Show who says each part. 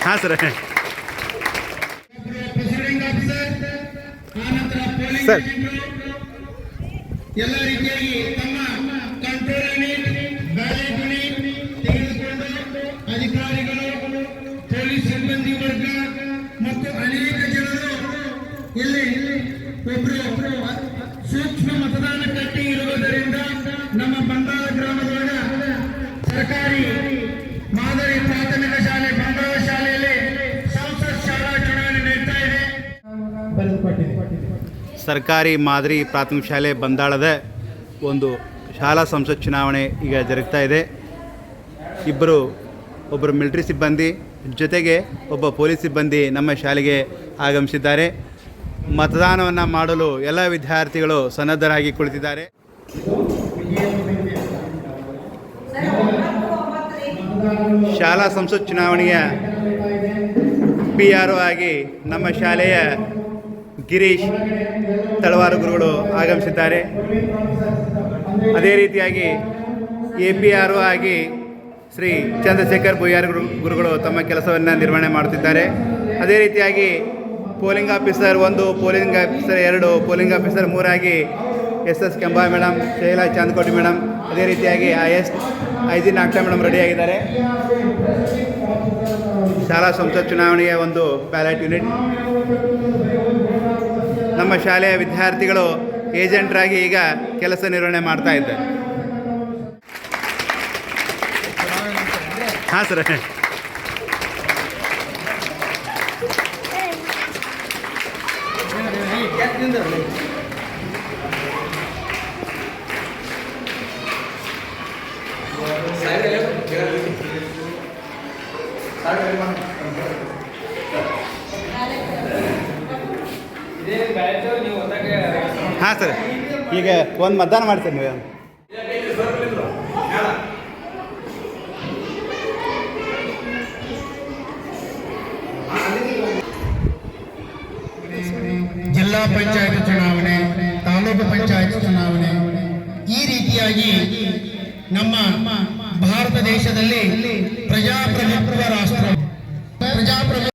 Speaker 1: ಹಾಂ sir. Sir
Speaker 2: ಎಲ್ಲ ರೀತಿಯಾಗಿ ತಮ್ಮ ಕಂಟ್ರೋಲ್ ಯೂನಿಟ್ ಬ್ಯಾಲೆಟ್ ಯೂನಿಟ್ ತೆಗೆದುಕೊಂಡು ಅಧಿಕಾರಿಗಳು ಪೊಲೀಸ್ ಸಿಬ್ಬಂದಿ ವರ್ಗ ಮತ್ತು ಅನೇಕ ಜನರು ಇಲ್ಲಿ ಒಬ್ಬರು ಸೂಕ್ಷ್ಮ ಮತದಾನ ಕಟ್ಟಿ ಇರುವುದರಿಂದ ನಮ್ಮ ಬಂಡಾಳ ಗ್ರಾಮದೊಳಗ ಸರ್ಕಾರಿ ಮಾದರಿ ಪ್ರಾಥಮಿಕ ಶಾಲೆ ಬಂಡಾಳ ಶಾಲೆಯಲ್ಲಿ ಸಂಸತ್ ಶಾಲಾ ಚುನಾವಣೆ ನಡೀತಾ ಇದೆ.
Speaker 1: ಸರ್ಕಾರಿ ಮಾದರಿ ಪ್ರಾಥಮಿಕ ಶಾಲೆ ಬಂದಾಳದ ಒಂದು ಶಾಲಾ ಸಂಸತ್ ಚುನಾವಣೆ ಈಗ ಜರುಗ್ತಾ ಇದೆ. ಒಬ್ಬರು ಮಿಲಿಟರಿ ಸಿಬ್ಬಂದಿ ಜೊತೆಗೆ ಒಬ್ಬ ಪೊಲೀಸ್ ಸಿಬ್ಬಂದಿ ನಮ್ಮ ಶಾಲೆಗೆ ಆಗಮಿಸಿದ್ದಾರೆ. ಮತದಾನವನ್ನು ಮಾಡಲು ಎಲ್ಲ ವಿದ್ಯಾರ್ಥಿಗಳು ಸನ್ನದ್ಧರಾಗಿ ಕುಳಿತಿದ್ದಾರೆ. ಶಾಲಾ ಸಂಸತ್ ಚುನಾವಣೆಯ PRO ಆಗಿ ನಮ್ಮ ಶಾಲೆಯ ಗಿರೀಶ್ ತಳವಾರು ಗುರುಗಳು ಆಗಮಿಸಿದ್ದಾರೆ. ಅದೇ ರೀತಿಯಾಗಿ APRO ಆಗಿ ಶ್ರೀ ಚಂದ್ರಶೇಖರ್ ಬುಯ್ಯಾರ್ ಗುರುಗಳು ತಮ್ಮ ಕೆಲಸವನ್ನು ನಿರ್ವಹಣೆ ಮಾಡುತ್ತಿದ್ದಾರೆ. ಅದೇ ರೀತಿಯಾಗಿ polling officer 1, polling officer 2, polling officer 3 ಆಗಿ SS ಕೆಂಬಾ ಮೇಡಮ್, ಶೈಲಾ ಚಾಂದ್ಕೋಟಿ ಮೇಡಮ್, ಅದೇ ರೀತಿಯಾಗಿ IG ನಾಗ್ತಾ ಮೇಡಮ್ ರೆಡಿಯಾಗಿದ್ದಾರೆ. ಶಾಲಾ ಸಂಸತ್ ಚುನಾವಣೆಯ ಒಂದು ಬ್ಯಾಲೆಟ್ ಯೂನಿಟ್ ನಮ್ಮ ಶಾಲೆಯ ವಿದ್ಯಾರ್ಥಿಗಳು ಏಜೆಂಟ್ರಾಗಿ ಈಗ ಕೆಲಸ ನಿರ್ವಹಣೆ ಮಾಡ್ತಾ ಇದ್ದಾರೆ. ಹಾಂ ಸರ್. ಹಾಂ ಸರ್, ಈಗ ಒಂದು ಮತದಾನ ಮಾಡ್ತೀರಿ ನೀವು.
Speaker 2: ಜಿಲ್ಲಾ ಪಂಚಾಯತ್ ಚುನಾವಣೆ, ತಾಲೂಕು ಪಂಚಾಯತ್ ಚುನಾವಣೆ, ಈ ರೀತಿಯಾಗಿ ನಮ್ಮ ಭಾರತ ದೇಶದಲ್ಲಿ ಪ್ರಜಾಪ್ರಭುತ್ವ ರಾಷ್ಟ್ರ